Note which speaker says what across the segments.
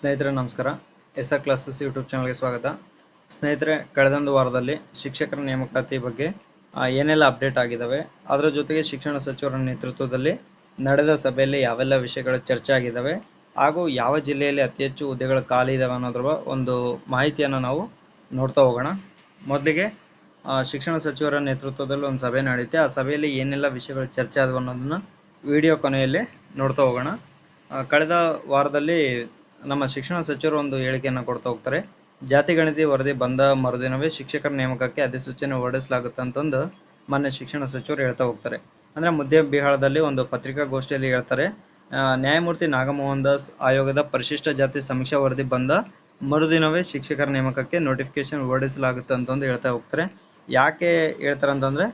Speaker 1: ಸ್ನೇಹಿತರೆ ನಮಸ್ಕಾರ. S R classes YouTube ಚಾನಲ್ಗೆ ಸ್ವಾಗತ. ಸ್ನೇಹಿತರೆ, ಕಳೆದೊಂದು ವಾರದಲ್ಲಿ ಶಿಕ್ಷಕರ ನೇಮಕಾತಿ ಬಗ್ಗೆ ಏನೆಲ್ಲ ಅಪ್ಡೇಟ್ ಆಗಿದ್ದಾವೆ, ಅದರ ಜೊತೆಗೆ ಶಿಕ್ಷಣ ಸಚಿವರ ನೇತೃತ್ವದಲ್ಲಿ ನಡೆದ ಸಭೆಯಲ್ಲಿ ಯಾವೆಲ್ಲ ವಿಷಯಗಳು ಚರ್ಚೆ ಆಗಿದ್ದಾವೆ ಹಾಗೂ ಯಾವ ಜಿಲ್ಲೆಯಲ್ಲಿ ಅತಿ ಹೆಚ್ಚು ಹುದ್ದೆಗಳು ಖಾಲಿ ಇದಾವೆ ಅನ್ನೋದ್ರ ಒಂದು ಮಾಹಿತಿಯನ್ನು ನಾವು ನೋಡ್ತಾ ಹೋಗೋಣ. ಮೊದಲಿಗೆ ಶಿಕ್ಷಣ ಸಚಿವರ ನೇತೃತ್ವದಲ್ಲಿ ಒಂದು ಸಭೆ ನಡೆಯುತ್ತೆ. ಆ ಸಭೆಯಲ್ಲಿ ಏನೆಲ್ಲ ವಿಷಯಗಳು ಚರ್ಚೆ ಆದವು ಅನ್ನೋದನ್ನ ವಿಡಿಯೋ ಕೊನೆಯಲ್ಲಿ ನೋಡ್ತಾ ಹೋಗೋಣ. ಕಳೆದ ವಾರದಲ್ಲಿ ನಮ್ಮ ಶಿಕ್ಷಣ ಸಚಿವರು ಒಂದು ಹೇಳಿಕೆಯನ್ನು ಕೊಡ್ತಾ ಹೋಗ್ತಾರೆ. ಜಾತಿ ಗಣತಿ ವರದಿ ಬಂದ ಮರುದಿನವೇ ಶಿಕ್ಷಕರ ನೇಮಕಕ್ಕೆ ಅಧಿಸೂಚನೆ ಹೊರಡಿಸಲಾಗುತ್ತೆ ಅಂತಂದು ಮಾನ್ಯ ಶಿಕ್ಷಣ ಸಚಿವರು ಹೇಳ್ತಾ ಹೋಗ್ತಾರೆ. ಅಂದ್ರೆ ಮುದ್ದೇಬಿಹಾಳದಲ್ಲಿ ಒಂದು ಪತ್ರಿಕಾಗೋಷ್ಠಿಯಲ್ಲಿ ಹೇಳ್ತಾರೆ, ನ್ಯಾಯಮೂರ್ತಿ ನಾಗಮೋಹನ್ ದಾಸ್ ಆಯೋಗದ ಪರಿಶಿಷ್ಟ ಜಾತಿ ಸಮೀಕ್ಷಾ ವರದಿ ಬಂದ ಮರುದಿನವೇ ಶಿಕ್ಷಕರ ನೇಮಕಕ್ಕೆ ನೋಟಿಫಿಕೇಶನ್ ಹೊರಡಿಸಲಾಗುತ್ತೆ ಅಂತಂದು ಹೇಳ್ತಾ ಹೋಗ್ತಾರೆ. ಯಾಕೆ ಹೇಳ್ತಾರೆ ಅಂತಂದ್ರೆ,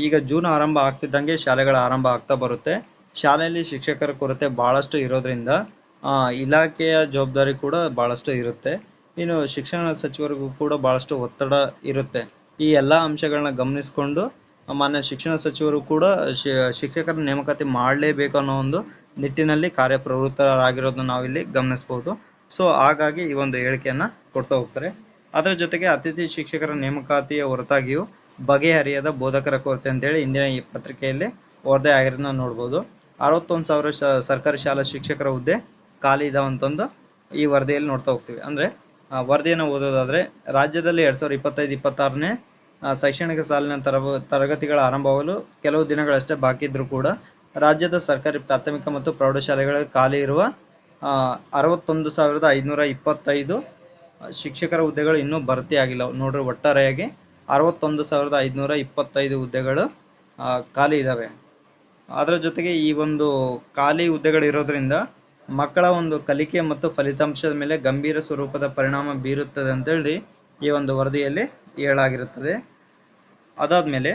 Speaker 1: ಈಗ ಜೂನ್ ಆರಂಭ ಆಗ್ತಿದ್ದಂಗೆ ಶಾಲೆಗಳ ಆರಂಭ ಆಗ್ತಾ ಬರುತ್ತೆ. ಶಾಲೆಯಲ್ಲಿ ಶಿಕ್ಷಕರ ಕೊರತೆ ಬಹಳಷ್ಟು ಇರೋದ್ರಿಂದ ಇಲಾಖೆಯ ಜವಾಬ್ದಾರಿ ಕೂಡ ಬಹಳಷ್ಟು ಇರುತ್ತೆ. ಇನ್ನು ಶಿಕ್ಷಣ ಸಚಿವರಿಗೂ ಕೂಡ ಬಹಳಷ್ಟು ಒತ್ತಡ ಇರುತ್ತೆ. ಈ ಎಲ್ಲ ಅಂಶಗಳನ್ನ ಗಮನಿಸಿಕೊಂಡು ಮಾನ್ಯ ಶಿಕ್ಷಣ ಸಚಿವರು ಕೂಡ ಶಿಕ್ಷಕರ ನೇಮಕಾತಿ ಮಾಡಲೇಬೇಕು ಅನ್ನೋ ಒಂದು ನಿಟ್ಟಿನಲ್ಲಿ ಕಾರ್ಯಪ್ರವೃತ್ತರಾಗಿರೋದನ್ನ ನಾವಿಲ್ಲಿ ಗಮನಿಸಬಹುದು. ಸೊ ಹಾಗಾಗಿ ಈ ಒಂದು ಹೇಳಿಕೆಯನ್ನ ಕೊಡ್ತಾ ಹೋಗ್ತಾರೆ. ಅದರ ಜೊತೆಗೆ ಅತಿಥಿ ಶಿಕ್ಷಕರ ನೇಮಕಾತಿಯ ಹೊರತಾಗಿಯೂ ಬಗೆಹರಿಯದ ಬೋಧಕರ ಕೊರತೆ ಅಂತೇಳಿ ಇಂದಿನ ಈ ಪತ್ರಿಕೆಯಲ್ಲಿ ವರದಿ ಆಗಿರೋದನ್ನ ನೋಡ್ಬೋದು. 61,000 ಸರ್ಕಾರಿ ಶಾಲಾ ಶಿಕ್ಷಕರ ಹುದ್ದೆ ಖಾಲಿ ಇದಾವಂತಂದು ಈ ವರದಿಯಲ್ಲಿ ನೋಡ್ತಾ ಹೋಗ್ತೀವಿ. ಅಂದ್ರೆ ವರದಿಯನ್ನು ಓದೋದಾದ್ರೆ, ರಾಜ್ಯದಲ್ಲಿ 2025-26ನೇ ಶೈಕ್ಷಣಿಕ ಸಾಲಿನ ತರಗತಿಗಳ ಆರಂಭವಾಗಲು ಕೆಲವು ದಿನಗಳಷ್ಟೇ ಬಾಕಿ ಇದ್ರೂ ಕೂಡ ರಾಜ್ಯದ ಸರ್ಕಾರಿ ಪ್ರಾಥಮಿಕ ಮತ್ತು ಪ್ರೌಢಶಾಲೆಗಳಲ್ಲಿ ಖಾಲಿ ಇರುವ 61,525 ಶಿಕ್ಷಕರ ಹುದ್ದೆಗಳು ಇನ್ನೂ ಭರ್ತಿ ಆಗಿಲ್ಲ. ನೋಡ್ರಿ, ಒಟ್ಟಾರೆಯಾಗಿ 61,525 ಹುದ್ದೆಗಳು ಖಾಲಿ ಇದಾವೆ. ಅದರ ಜೊತೆಗೆ ಈ ಒಂದು ಖಾಲಿ ಹುದ್ದೆಗಳು ಇರೋದ್ರಿಂದ ಮಕ್ಕಳ ಒಂದು ಕಲಿಕೆ ಮತ್ತು ಫಲಿತಾಂಶದ ಮೇಲೆ ಗಂಭೀರ ಸ್ವರೂಪದ ಪರಿಣಾಮ ಬೀರುತ್ತದೆ ಅಂತೇಳಿ ಈ ಒಂದು ವರದಿಯಲ್ಲಿ ಹೇಳಲಾಗಿರುತ್ತದೆ. ಅದಾದ್ಮೇಲೆ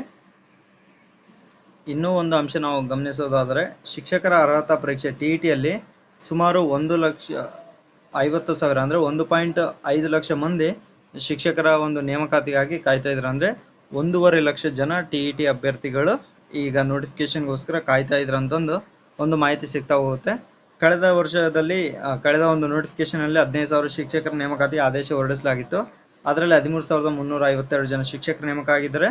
Speaker 1: ಇನ್ನೂ ಒಂದು ಅಂಶ ನಾವು ಗಮನಿಸೋದಾದರೆ, ಶಿಕ್ಷಕರ ಅರ್ಹತಾ ಪರೀಕ್ಷೆ TETಯಲ್ಲಿ ಸುಮಾರು 1,50,000 ಅಂದ್ರೆ 1.5 ಲಕ್ಷ ಮಂದಿ ಶಿಕ್ಷಕರ ಒಂದು ನೇಮಕಾತಿಗಾಗಿ ಕಾಯ್ತಾ ಇದ್ರು. ಅಂದ್ರೆ 1.5 ಲಕ್ಷ ಜನ TET ಅಭ್ಯರ್ಥಿಗಳು ಈಗ ನೋಟಿಫಿಕೇಶನ್ಗೋಸ್ಕರ ಕಾಯ್ತಾ ಇದ್ರು ಅಂತಂದು ಒಂದು ಮಾಹಿತಿ ಸಿಗ್ತಾ ಹೋಗುತ್ತೆ. ಕಳೆದ ವರ್ಷದಲ್ಲಿ ಕಳೆದ ಒಂದು ನೋಟಿಫಿಕೇಶನ್ ಅಲ್ಲಿ 15,000 ಶಿಕ್ಷಕರ ನೇಮಕಾತಿ ಆದೇಶ ಹೊರಡಿಸಲಾಗಿತ್ತು. ಅದರಲ್ಲಿ 13,352 ಜನ ಶಿಕ್ಷಕರ ನೇಮಕ ಆಗಿದ್ದಾರೆ.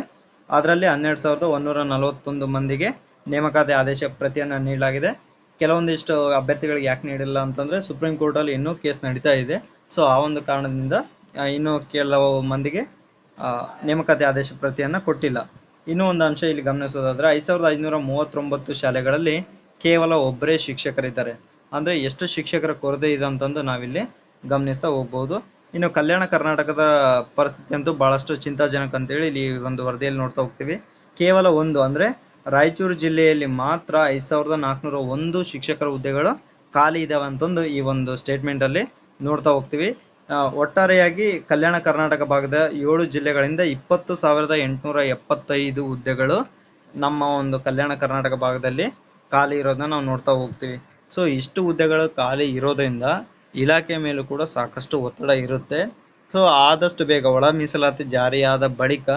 Speaker 1: ಅದರಲ್ಲಿ 12,141 ಮಂದಿಗೆ ನೇಮಕಾತಿ ಆದೇಶ ಪ್ರತಿಯನ್ನು ನೀಡಲಾಗಿದೆ. ಕೆಲವೊಂದಿಷ್ಟು ಅಭ್ಯರ್ಥಿಗಳಿಗೆ ಯಾಕೆ ನೀಡಿಲ್ಲ ಅಂತಂದ್ರೆ, ಸುಪ್ರೀಂ ಕೋರ್ಟ್ ಅಲ್ಲಿ ಇನ್ನೂ ಕೇಸ್ ನಡೀತಾ ಇದೆ. ಸೊ ಆ ಒಂದು ಕಾರಣದಿಂದ ಇನ್ನೂ ಕೆಲವು ಮಂದಿಗೆ ನೇಮಕಾತಿ ಆದೇಶ ಪ್ರತಿಯನ್ನ ಕೊಟ್ಟಿಲ್ಲ. ಇನ್ನೂ ಒಂದು ಅಂಶ ಇಲ್ಲಿ ಗಮನಿಸೋದಾದ್ರೆ, 5,539 ಶಾಲೆಗಳಲ್ಲಿ ಕೇವಲ ಒಬ್ಬರೇ ಶಿಕ್ಷಕರಿದ್ದಾರೆ. ಅಂದ್ರೆ ಎಷ್ಟು ಶಿಕ್ಷಕರ ಕೊರತೆ ಇದೆ ಅಂತಂದು ನಾವಿಲ್ಲಿ ಗಮನಿಸ್ತಾ ಹೋಗ್ಬಹುದು. ಇನ್ನು ಕಲ್ಯಾಣ ಕರ್ನಾಟಕದ ಪರಿಸ್ಥಿತಿ ಅಂತೂ ಬಹಳಷ್ಟು ಚಿಂತಾಜನಕ ಅಂತೇಳಿ ಇಲ್ಲಿ ಒಂದು ವರದಿಯಲ್ಲಿ ನೋಡ್ತಾ ಹೋಗ್ತೀವಿ. ಕೇವಲ ಒಂದು ಅಂದ್ರೆ ರಾಯಚೂರು ಜಿಲ್ಲೆಯಲ್ಲಿ ಮಾತ್ರ 5,401 ಶಿಕ್ಷಕರ ಹುದ್ದೆಗಳು ಖಾಲಿ ಇದಾವೆ ಅಂತಂದು ಈ ಒಂದು ಸ್ಟೇಟ್ಮೆಂಟ್ ಅಲ್ಲಿ ನೋಡ್ತಾ ಹೋಗ್ತೀವಿ. ಒಟ್ಟಾರೆಯಾಗಿ ಕಲ್ಯಾಣ ಕರ್ನಾಟಕ ಭಾಗದ 7 ಜಿಲ್ಲೆಗಳಿಂದ 20,875 ಹುದ್ದೆಗಳು ನಮ್ಮ ಒಂದು ಕಲ್ಯಾಣ ಕರ್ನಾಟಕ ಭಾಗದಲ್ಲಿ ಖಾಲಿ ಇರೋದನ್ನ ನಾವು ನೋಡ್ತಾ ಹೋಗ್ತೀವಿ. ಸೊ ಇಷ್ಟು ಹುದ್ದೆಗಳು ಖಾಲಿ ಇರೋದ್ರಿಂದ ಇಲಾಖೆ ಮೇಲೂ ಕೂಡ ಸಾಕಷ್ಟು ಒತ್ತಡ ಇರುತ್ತೆ. ಸೊ ಆದಷ್ಟು ಬೇಗ ಒಳ ಮೀಸಲಾತಿ ಜಾರಿಯಾದ ಬಳಿಕ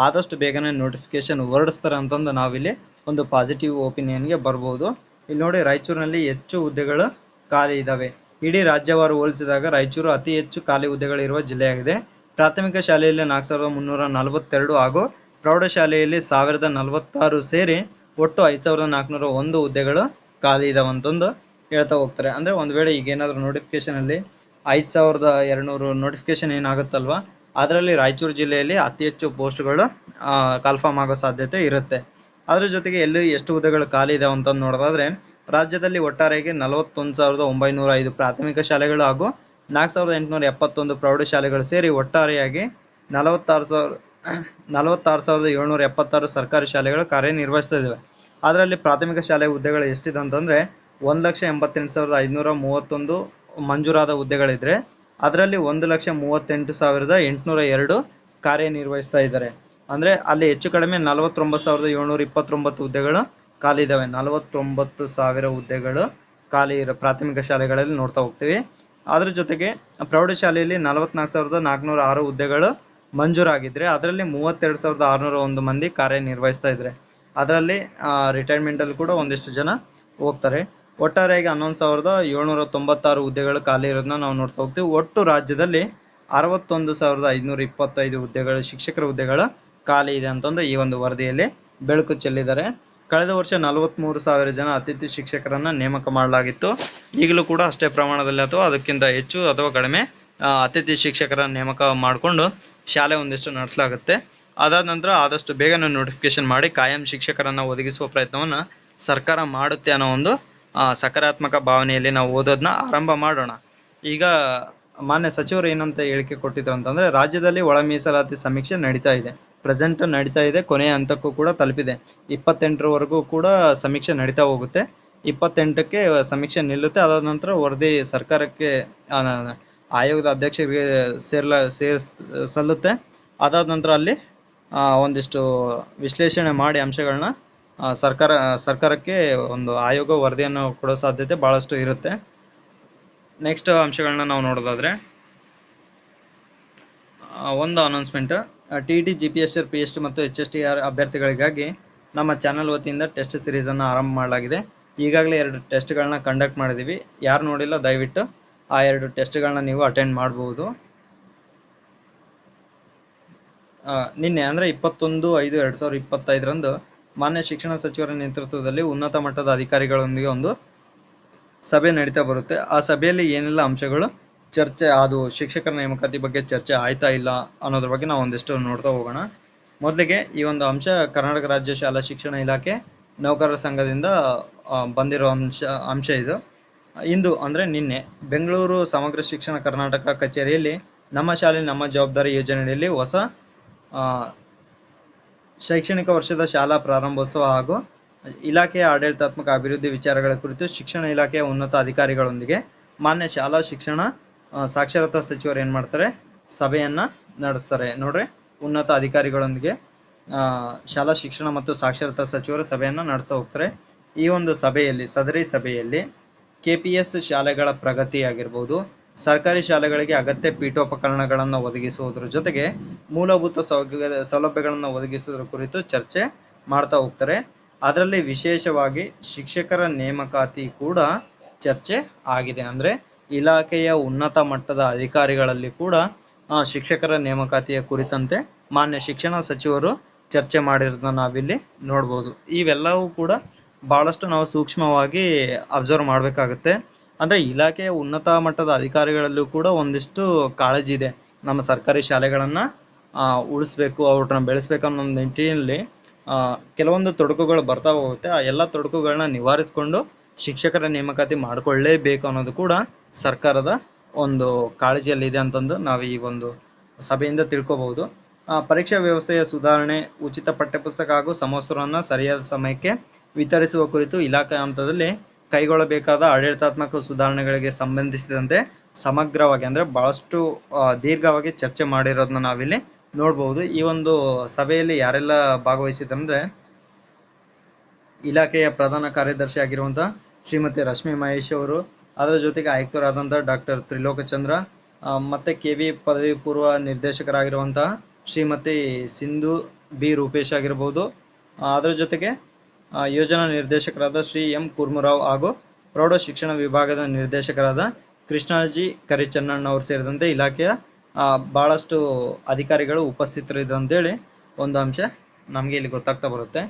Speaker 1: ಆದಷ್ಟು ಬೇಗನೆ ನೋಟಿಫಿಕೇಶನ್ ಹೊರಡಿಸ್ತಾರೆ ಅಂತಂದು ನಾವಿಲ್ಲಿ ಒಂದು ಪಾಸಿಟಿವ್ ಒಪಿನಿಯನ್ಗೆ ಬರ್ಬೋದು. ಇಲ್ಲಿ ನೋಡಿ, ರಾಯಚೂರಿನಲ್ಲಿ ಹೆಚ್ಚು ಹುದ್ದೆಗಳು ಖಾಲಿ ಇದಾವೆ. ಇಡೀ ರಾಜ್ಯವಾರು ಹೋಲಿಸಿದಾಗ ರಾಯಚೂರು ಅತಿ ಹೆಚ್ಚು ಖಾಲಿ ಹುದ್ದೆಗಳಿರುವ ಜಿಲ್ಲೆಯಾಗಿದೆ. ಪ್ರಾಥಮಿಕ ಶಾಲೆಯಲ್ಲಿ 4,342 ಹಾಗೂ ಪ್ರೌಢಶಾಲೆಯಲ್ಲಿ 1,046 ಸೇರಿ ಒಟ್ಟು 5,401 ಹುದ್ದೆಗಳು ಖಾಲಿ ಇದಾವಂತಂದು ಹೇಳ್ತಾ ಹೋಗ್ತಾರೆ. ಅಂದ್ರೆ ಒಂದ್ ವೇಳೆ ಈಗ ಏನಾದ್ರು ನೋಟಿಫಿಕೇಶನ್ ಅಲ್ಲಿ 5,200 ನೋಟಿಫಿಕೇಶನ್ ಏನಾಗುತ್ತಲ್ವಾ, ಅದರಲ್ಲಿ ರಾಯಚೂರು ಜಿಲ್ಲೆಯಲ್ಲಿ ಅತಿ ಹೆಚ್ಚು ಪೋಸ್ಟ್ಗಳು ಕನ್ಫರ್ಮ್ ಆಗೋ ಸಾಧ್ಯತೆ ಇರುತ್ತೆ. ಅದ್ರ ಜೊತೆಗೆ ಎಲ್ಲಿ ಎಷ್ಟು ಹುದ್ದೆಗಳು ಖಾಲಿ ಇದಾವೆ ಅಂತ ನೋಡೋದಾದ್ರೆ, ರಾಜ್ಯದಲ್ಲಿ ಒಟ್ಟಾರೆಯಾಗಿ 41,905 ಪ್ರಾಥಮಿಕ ಶಾಲೆಗಳು ಹಾಗೂ 4,871 ಪ್ರೌಢಶಾಲೆಗಳು ಸೇರಿ ಒಟ್ಟಾರೆಯಾಗಿ 46,776 ಸರ್ಕಾರಿ ಶಾಲೆಗಳು ಕಾರ್ಯನಿರ್ವಹಿಸ್ತಾ ಇದಾವೆ. ಅದರಲ್ಲಿ ಪ್ರಾಥಮಿಕ ಶಾಲೆ ಹುದ್ದೆಗಳು ಎಷ್ಟಿದೆ ಅಂತಂದ್ರೆ 1,88,531 ಮಂಜೂರಾದ ಹುದ್ದೆಗಳಿದ್ರೆ ಅದರಲ್ಲಿ 1,38,802 ಕಾರ್ಯನಿರ್ವಹಿಸ್ತಾ ಇದ್ದಾರೆ. ಅಂದ್ರೆ ಅಲ್ಲಿ ಹೆಚ್ಚು ಕಡಿಮೆ 49,729 ಹುದ್ದೆಗಳು ಖಾಲಿ ಇದಾವೆ. 49,000 ಹುದ್ದೆಗಳು ಖಾಲಿ ಇರೋ ಪ್ರಾಥಮಿಕ ಶಾಲೆಗಳಲ್ಲಿ ನೋಡ್ತಾ ಹೋಗ್ತೀವಿ. ಅದ್ರ ಜೊತೆಗೆ ಪ್ರೌಢಶಾಲೆಯಲ್ಲಿ 44,406 ಹುದ್ದೆಗಳು ಮಂಜೂರಾಗಿದ್ರೆ ಅದರಲ್ಲಿ 32,601 ಮಂದಿ ಕಾರ್ಯನಿರ್ವಹಿಸ್ತಾ ಇದ್ದಾರೆ. ಅದರಲ್ಲಿ ರಿಟೈರ್ಮೆಂಟ್ ಅಲ್ಲಿ ಕೂಡ ಒಂದಿಷ್ಟು ಜನ ಹೋಗ್ತಾರೆ. ಒಟ್ಟಾರೆಯಾಗಿ 11,796 ಹುದ್ದೆಗಳು ಖಾಲಿ ಇರೋದನ್ನ ನಾವು ನೋಡ್ತಾ ಹೋಗ್ತೀವಿ. ಒಟ್ಟು ರಾಜ್ಯದಲ್ಲಿ 61,525 ಹುದ್ದೆಗಳು ಶಿಕ್ಷಕರ ಹುದ್ದೆಗಳ ಖಾಲಿ ಇದೆ ಅಂತಂದು ಈ ಒಂದು ವರದಿಯಲ್ಲಿ ಬೆಳಕು ಚೆಲ್ಲಿದ್ದಾರೆ. ಕಳೆದ ವರ್ಷ 43,000 ಜನ ಅತಿಥಿ ಶಿಕ್ಷಕರನ್ನ ನೇಮಕ ಮಾಡಲಾಗಿತ್ತು. ಈಗಲೂ ಕೂಡ ಅಷ್ಟೇ ಪ್ರಮಾಣದಲ್ಲಿ ಅಥವಾ ಅದಕ್ಕಿಂತ ಹೆಚ್ಚು ಅಥವಾ ಕಡಿಮೆ ಅತಿಥಿ ಶಿಕ್ಷಕರ ನೇಮಕ ಮಾಡಿಕೊಂಡು ಶಾಲೆ ಒಂದಿಷ್ಟು ನಡೆಸಲಾಗುತ್ತೆ. ಅದಾದ ನಂತರ ಆದಷ್ಟು ಬೇಗನೆ ನೋಟಿಫಿಕೇಶನ್ ಮಾಡಿ ಕಾಯಂ ಶಿಕ್ಷಕರನ್ನ ಒದಗಿಸುವ ಪ್ರಯತ್ನವನ್ನ ಸರ್ಕಾರ ಮಾಡುತ್ತೆ ಅನ್ನೋ ಒಂದು ಸಕಾರಾತ್ಮಕ ಭಾವನೆಯಲ್ಲಿ ನಾವು ಓದೋದನ್ನ ಆರಂಭ ಮಾಡೋಣ. ಈಗ ಮಾನ್ಯ ಸಚಿವರು ಏನಂತ ಹೇಳಿಕೆ ಕೊಟ್ಟಿದ್ರು ಅಂತಂದ್ರೆ, ರಾಜ್ಯದಲ್ಲಿ ಒಳ ಮೀಸಲಾತಿ ಸಮೀಕ್ಷೆ ನಡೀತಾ ಇದೆ. ಪ್ರೆಸೆಂಟ್ ನಡೀತಾ ಇದೆ, ಕೊನೆಯ ಹಂತಕ್ಕೂ ಕೂಡ ತಲುಪಿದೆ. 28ರವರೆಗೂ ಕೂಡ ಸಮೀಕ್ಷೆ ನಡೀತಾ ಹೋಗುತ್ತೆ. 28ಕ್ಕೆ ಸಮೀಕ್ಷೆ ನಿಲ್ಲುತ್ತೆ. ಅದಾದ ನಂತರ ವರದಿ ಸರ್ಕಾರಕ್ಕೆ ಆಯೋಗದ ಅಧ್ಯಕ್ಷರಿಗೆ ಸಲ್ಲುತ್ತೆ. ಅದಾದ ನಂತರ ಅಲ್ಲಿ ಒಂದಿಷ್ಟು ವಿಶ್ಲೇಷಣೆ ಮಾಡಿ ಅಂಶಗಳನ್ನ ಸರ್ಕಾರಕ್ಕೆ ಒಂದು ಆಯೋಗ ವರದಿಯನ್ನು ಕೊಡೋ ಸಾಧ್ಯತೆ ಬಹಳಷ್ಟು ಇರುತ್ತೆ. ನೆಕ್ಸ್ಟ್ ಅಂಶಗಳನ್ನ ನಾವು ನೋಡೋದಾದ್ರೆ, ಒಂದು ಅನೌನ್ಸ್ಮೆಂಟ್, TET, GPSR, PST ಮತ್ತು HSTR ಅಭ್ಯರ್ಥಿಗಳಿಗಾಗಿ ನಮ್ಮ ಚಾನಲ್ ವತಿಯಿಂದ ಟೆಸ್ಟ್ ಸಿರೀಸ್ ಅನ್ನು ಆರಂಭ ಮಾಡಲಾಗಿದೆ. ಈಗಾಗಲೇ 2 ಟೆಸ್ಟ್ಗಳನ್ನ ಕಂಡಕ್ಟ್ ಮಾಡಿದೀವಿ. ಯಾರು ನೋಡಿಲ್ಲ ದಯವಿಟ್ಟು ಆ 2 ಟೆಸ್ಟ್ಗಳನ್ನ ನೀವು ಅಟೆಂಡ್ ಮಾಡಬಹುದು. ನಿನ್ನೆ ಅಂದ್ರೆ 21/5/2025 ಮಾನ್ಯ ಶಿಕ್ಷಣ ಸಚಿವರ ನೇತೃತ್ವದಲ್ಲಿ ಉನ್ನತ ಮಟ್ಟದ ಅಧಿಕಾರಿಗಳೊಂದಿಗೆ ಒಂದು ಸಭೆ ನಡೀತಾ ಬರುತ್ತೆ. ಆ ಸಭೆಯಲ್ಲಿ ಏನೆಲ್ಲ ಅಂಶಗಳು ಚರ್ಚೆ ಅದು ಶಿಕ್ಷಕರ ನೇಮಕಾತಿ ಬಗ್ಗೆ ಚರ್ಚೆ ಆಯ್ತಾ ಇಲ್ಲ ಅನ್ನೋದ್ರ ಬಗ್ಗೆ ನಾವು ಒಂದಿಷ್ಟು ನೋಡ್ತಾ ಹೋಗೋಣ. ಮೊದಲಿಗೆ ಈ ಒಂದು ಅಂಶ ಕರ್ನಾಟಕ ರಾಜ್ಯ ಶಾಲಾ ಶಿಕ್ಷಣ ಇಲಾಖೆ ನೌಕರರ ಸಂಘದಿಂದ ಬಂದಿರೋ ಅಂಶ ಇದು. ಇಂದು ಅಂದ್ರೆ ನಿನ್ನೆ ಬೆಂಗಳೂರು ಸಮಗ್ರ ಶಿಕ್ಷಣ ಕರ್ನಾಟಕ ಕಚೇರಿಯಲ್ಲಿ ನಮ್ಮ ಶಾಲೆ ನಮ್ಮ ಜವಾಬ್ದಾರಿ ಯೋಜನೆಯಲ್ಲಿ ಹೊಸ ಶೈಕ್ಷಣಿಕ ವರ್ಷದ ಶಾಲಾ ಪ್ರಾರಂಭೋತ್ಸವ ಹಾಗೂ ಇಲಾಖೆಯ ಆಡಳಿತಾತ್ಮಕ ಅಭಿವೃದ್ಧಿ ವಿಚಾರಗಳ ಕುರಿತು ಶಿಕ್ಷಣ ಇಲಾಖೆಯ ಉನ್ನತ ಅಧಿಕಾರಿಗಳೊಂದಿಗೆ ಮಾನ್ಯ ಶಾಲಾ ಶಿಕ್ಷಣ ಸಾಕ್ಷರತಾ ಸಚಿವರು ಏನ್ ಮಾಡ್ತಾರೆ, ಸಭೆಯನ್ನ ನಡೆಸ್ತಾರೆ. ನೋಡ್ರಿ, ಉನ್ನತ ಅಧಿಕಾರಿಗಳೊಂದಿಗೆ ಶಾಲಾ ಶಿಕ್ಷಣ ಮತ್ತು ಸಾಕ್ಷರತಾ ಸಚಿವರು ಸಭೆಯನ್ನ ನಡೆಸ್ತಾ ಹೋಗ್ತಾರೆ. ಈ ಒಂದು ಸದರಿ ಸಭೆಯಲ್ಲಿ KPS ಶಾಲೆಗಳ ಪ್ರಗತಿ ಆಗಿರ್ಬೋದು, ಸರ್ಕಾರಿ ಶಾಲೆಗಳಿಗೆ ಅಗತ್ಯ ಪೀಠೋಪಕರಣಗಳನ್ನು ಒದಗಿಸುವುದರ ಜೊತೆಗೆ ಮೂಲಭೂತ ಸೌಲಭ್ಯಗಳನ್ನು ಒದಗಿಸುವುದರ ಕುರಿತು ಚರ್ಚೆ ಮಾಡ್ತಾ ಹೋಗ್ತಾರೆ. ಅದರಲ್ಲಿ ವಿಶೇಷವಾಗಿ ಶಿಕ್ಷಕರ ನೇಮಕಾತಿ ಕೂಡ ಚರ್ಚೆ ಆಗಿದೆ. ಅಂದ್ರೆ ಇಲಾಖೆಯ ಉನ್ನತ ಮಟ್ಟದ ಅಧಿಕಾರಿಗಳಲ್ಲಿ ಕೂಡ ಶಿಕ್ಷಕರ ನೇಮಕಾತಿಯ ಕುರಿತಂತೆ ಮಾನ್ಯ ಶಿಕ್ಷಣ ಸಚಿವರು ಚರ್ಚೆ ಮಾಡಿರೋದನ್ನ ನಾವಿಲ್ಲಿ ನೋಡ್ಬೋದು. ಇವೆಲ್ಲವೂ ಕೂಡ ಬಹಳಷ್ಟು ನಾವು ಸೂಕ್ಷ್ಮವಾಗಿ ಅಬ್ಸರ್ವ್ ಮಾಡಬೇಕಾಗುತ್ತೆ. ಅಂದ್ರೆ ಇಲಾಖೆಯ ಉನ್ನತ ಮಟ್ಟದ ಅಧಿಕಾರಿಗಳಲ್ಲೂ ಕೂಡ ಒಂದಿಷ್ಟು ಕಾಳಜಿ ಇದೆ. ನಮ್ಮ ಸರ್ಕಾರಿ ಶಾಲೆಗಳನ್ನ ಉಳಿಸ್ಬೇಕು, ಅವ್ರನ್ನ ಬೆಳೆಸ್ಬೇಕು ಅನ್ನೋ ನಿಟ್ಟಿನಲ್ಲಿ ಕೆಲವೊಂದು ತೊಡಕುಗಳು ಬರ್ತಾ ಹೋಗುತ್ತೆ. ಆ ಎಲ್ಲ ತೊಡಕುಗಳನ್ನ ನಿವಾರಿಸಿಕೊಂಡು ಶಿಕ್ಷಕರ ನೇಮಕಾತಿ ಮಾಡಿಕೊಳ್ಳೇಬೇಕು ಅನ್ನೋದು ಕೂಡ ಸರ್ಕಾರದ ಒಂದು ಕಾಳಜಿಯಲ್ಲಿ ಇದೆ ಅಂತಂದು ನಾವು ಈ ಒಂದು ಸಭೆಯಿಂದ ತಿಳ್ಕೋಬಹುದು. ಪರೀಕ್ಷಾ ವ್ಯವಸ್ಥೆಯ ಸುಧಾರಣೆ, ಉಚಿತ ಪಠ್ಯಪುಸ್ತಕ ಹಾಗೂ ಸಮವಸ್ತ್ರವನ್ನು ಸರಿಯಾದ ಸಮಯಕ್ಕೆ ವಿತರಿಸುವ ಕುರಿತು ಇಲಾಖೆ ಹಂತದಲ್ಲಿ ಕೈಗೊಳ್ಳಬೇಕಾದ ಆಡಳಿತಾತ್ಮಕ ಸುಧಾರಣೆಗಳಿಗೆ ಸಂಬಂಧಿಸಿದಂತೆ ಸಮಗ್ರವಾಗಿ ಅಂದ್ರೆ ಬಹಳಷ್ಟು ದೀರ್ಘವಾಗಿ ಚರ್ಚೆ ಮಾಡಿರೋದನ್ನ ನಾವಿಲ್ಲಿ ನೋಡಬಹುದು. ಈ ಒಂದು ಸಭೆಯಲ್ಲಿ ಯಾರೆಲ್ಲ ಭಾಗವಹಿಸಿದ್ರಂದ್ರೆ, ಇಲಾಖೆಯ ಪ್ರಧಾನ ಕಾರ್ಯದರ್ಶಿ ಆಗಿರುವಂತಹ ಶ್ರೀಮತಿ ರಶ್ಮಿ ಮಹೇಶ್ ಅವರು, ಅದರ ಜೊತೆಗೆ ಆಯುಕ್ತರಾದಂತಹ ಡಾಕ್ಟರ್ ತ್ರಿಲೋಕಚಂದ್ರ, ಮತ್ತೆ KV ಪದವಿ ಪೂರ್ವ ನಿರ್ದೇಶಕರಾಗಿರುವಂತಹ ಶ್ರೀಮತಿ ಸಿಂಧು B ರೂಪೇಶ್ ಆಗಿರಬಹುದು, ಅದರ ಜೊತೆಗೆ ಯೋಜನಾ ನಿರ್ದೇಶಕರಾದ ಶ್ರೀ M ಕೂರ್ಮರಾವ್ ಹಾಗೂ ಪ್ರೌಢ ಶಿಕ್ಷಣ ವಿಭಾಗದ ನಿರ್ದೇಶಕರಾದ ಕೃಷ್ಣಾಜಿ ಕರಿಚನ್ನಣ್ಣ ಅವರು ಸೇರಿದಂತೆ ಇಲಾಖೆಯ ಬಹಳಷ್ಟು ಅಧಿಕಾರಿಗಳು ಉಪಸ್ಥಿತರಿದ್ರು ಅಂತೇಳಿ ಒಂದು ಅಂಶ ನಮಗೆ ಇಲ್ಲಿ ಗೊತ್ತಾಗ್ತಾ ಬರುತ್ತೆ.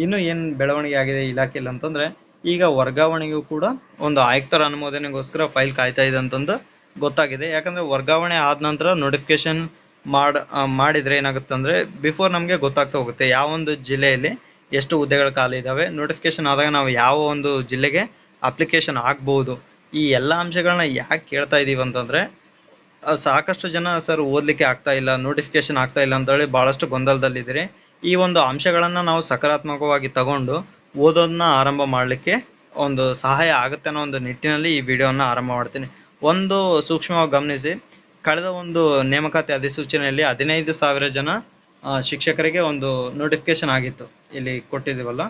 Speaker 1: ಇನ್ನು ಏನು ಬೆಳವಣಿಗೆ ಆಗಿದೆ ಇಲಾಖೆಯಲ್ಲಿ ಅಂತಂದ್ರೆ, ಈಗ ವರ್ಗಾವಣೆಗೂ ಕೂಡ ಒಂದು ಆಯುಕ್ತರ ಅನುಮೋದನೆಗೋಸ್ಕರ ಫೈಲ್ ಕಾಯ್ತಾ ಇದೆ ಅಂತಂದು ಗೊತ್ತಾಗಿದೆ. ಯಾಕಂದ್ರೆ ವರ್ಗಾವಣೆ ಆದ ನಂತರ ನೋಟಿಫಿಕೇಶನ್ ಮಾಡಿದ್ರೆ ಏನಾಗುತ್ತೆ ಅಂದ್ರೆ, ಬಿಫೋರ್ ನಮಗೆ ಗೊತ್ತಾಗ್ತಾ ಹೋಗುತ್ತೆ ಯಾವ ಒಂದು ಜಿಲ್ಲೆಯಲ್ಲಿ ಎಷ್ಟು ಹುದ್ದೆಗಳು ಖಾಲಿ ಇದಾವೆ. ನೋಟಿಫಿಕೇಶನ್ ಆದಾಗ ನಾವು ಯಾವ ಒಂದು ಜಿಲ್ಲೆಗೆ ಅಪ್ಲಿಕೇಶನ್ ಆಗ್ಬಹುದು. ಈ ಎಲ್ಲ ಅಂಶಗಳನ್ನ ಯಾಕೆ ಕೇಳ್ತಾ ಇದೀವಿ ಅಂತಂದ್ರೆ, ಸಾಕಷ್ಟು ಜನ ಸರ್ ಓದ್ಲಿಕ್ಕೆ ಆಗ್ತಾ ಇಲ್ಲ, ನೋಟಿಫಿಕೇಶನ್ ಆಗ್ತಾ ಇಲ್ಲ ಅಂತ ಹೇಳಿ ಬಹಳಷ್ಟು ಗೊಂದಲದಲ್ಲಿದ್ದೀರಿ. ಈ ಒಂದು ಅಂಶಗಳನ್ನ ನಾವು ಸಕಾರಾತ್ಮಕವಾಗಿ ತಗೊಂಡು ಓದೋದನ್ನ ಆರಂಭ ಮಾಡಲಿಕ್ಕೆ ಒಂದು ಸಹಾಯ ಆಗುತ್ತೆ ಅನ್ನೋ ಒಂದು ನಿಟ್ಟಿನಲ್ಲಿ ಈ ವಿಡಿಯೋನ ಆರಂಭ ಮಾಡ್ತೀನಿ. ಒಂದು ಸೂಕ್ಷ್ಮವಾಗಿ ಗಮನಿಸಿ, ಕಳೆದ ಒಂದು ನೇಮಕಾತಿ ಅಧಿಸೂಚನೆಯಲ್ಲಿ 15,000 ಜನ ಶಿಕ್ಷಕರಿಗೆ ಒಂದು ನೋಟಿಫಿಕೇಶನ್ ಆಗಿತ್ತು. ಇಲ್ಲಿ ಕೊಟ್ಟಿದ್ದೀವಲ್ಲ,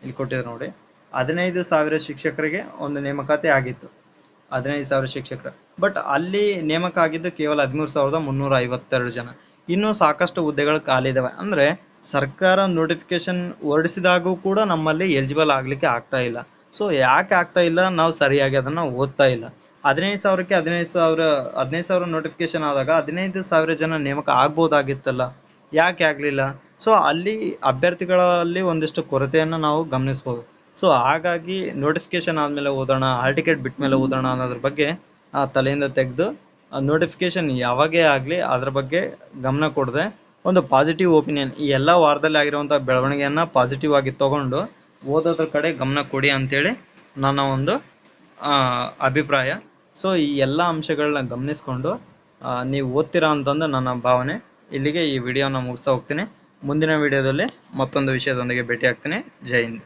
Speaker 1: ಇಲ್ಲಿ ಕೊಟ್ಟಿದ್ರು ನೋಡಿ, 15,000 ಶಿಕ್ಷಕರಿಗೆ ಒಂದು ನೇಮಕಾತಿ ಆಗಿತ್ತು. 15,000 ಶಿಕ್ಷಕರು. ಬಟ್ ಅಲ್ಲಿ ನೇಮಕ ಆಗಿದ್ದು ಕೇವಲ 13,352 ಜನ. ಇನ್ನೂ ಸಾಕಷ್ಟು ಹುದ್ದೆಗಳು ಖಾಲಿ ಇದಾವೆ. ಅಂದ್ರೆ ಸರ್ಕಾರ ನೋಟಿಫಿಕೇಶನ್ ಹೊರಡಿಸಿದಾಗೂ ಕೂಡ ನಮ್ಮಲ್ಲಿ ಎಲಿಜಿಬಲ್ ಆಗ್ಲಿಕ್ಕೆ ಆಗ್ತಾ ಇಲ್ಲ. ಸೊ ಯಾಕೆ ಆಗ್ತಾ ಇಲ್ಲ, ನಾವು ಸರಿಯಾಗಿ ಅದನ್ನು ಓದ್ತಾ ಇಲ್ಲ. 15,000ಕ್ಕೆ 15,000 ನೋಟಿಫಿಕೇಶನ್ ಆದಾಗ 15,000 ಜನ ನೇಮಕ ಆಗ್ಬೋದಾಗಿತ್ತಲ್ಲ, ಯಾಕೆ ಆಗಲಿಲ್ಲ? ಸೊ ಅಲ್ಲಿ ಅಭ್ಯರ್ಥಿಗಳಲ್ಲಿ ಒಂದಿಷ್ಟು ಕೊರತೆಯನ್ನು ನಾವು ಗಮನಿಸ್ಬೋದು. ಸೊ ಹಾಗಾಗಿ ನೋಟಿಫಿಕೇಶನ್ ಆದಮೇಲೆ ಓದೋಣ, ಹಾಲ್ ಟಿಕೆಟ್ ಬಿಟ್ಟ ಮೇಲೆ ಓದೋಣ ಅನ್ನೋದ್ರ ಬಗ್ಗೆ ತಲೆಯಿಂದ ತೆಗೆದು ನೋಟಿಫಿಕೇಶನ್ ಯಾವಾಗೇ ಆಗಲಿ ಅದ್ರ ಬಗ್ಗೆ ಗಮನ ಕೊಡದೆ ಒಂದು ಪಾಸಿಟಿವ್ ಒಪಿನಿಯನ್, ಈ ಎಲ್ಲ ವಾರದಲ್ಲಿ ಆಗಿರುವಂಥ ಬೆಳವಣಿಗೆಯನ್ನು ಪಾಸಿಟಿವ್ ಆಗಿ ತಗೊಂಡು ಓದೋದ್ರ ಕಡೆ ಗಮನ ಕೊಡಿ ಅಂತೇಳಿ ನನ್ನ ಒಂದು ಅಭಿಪ್ರಾಯ. ಸೊ ಈ ಎಲ್ಲ ಅಂಶಗಳನ್ನ ಗಮನಿಸ್ಕೊಂಡು ನೀವು ಓದ್ತೀರಾ ಅಂತಂದು ನನ್ನ ಭಾವನೆ. ಇಲ್ಲಿಗೆ ಈ ವಿಡಿಯೋನ ಮುಗಿಸ್ತಾ ಹೋಗ್ತೀನಿ. ಮುಂದಿನ ವಿಡಿಯೋದಲ್ಲಿ ಮತ್ತೊಂದು ವಿಷಯದೊಂದಿಗೆ ಭೇಟಿ ಆಗ್ತೀನಿ. ಜೈ ಹಿಂದ್.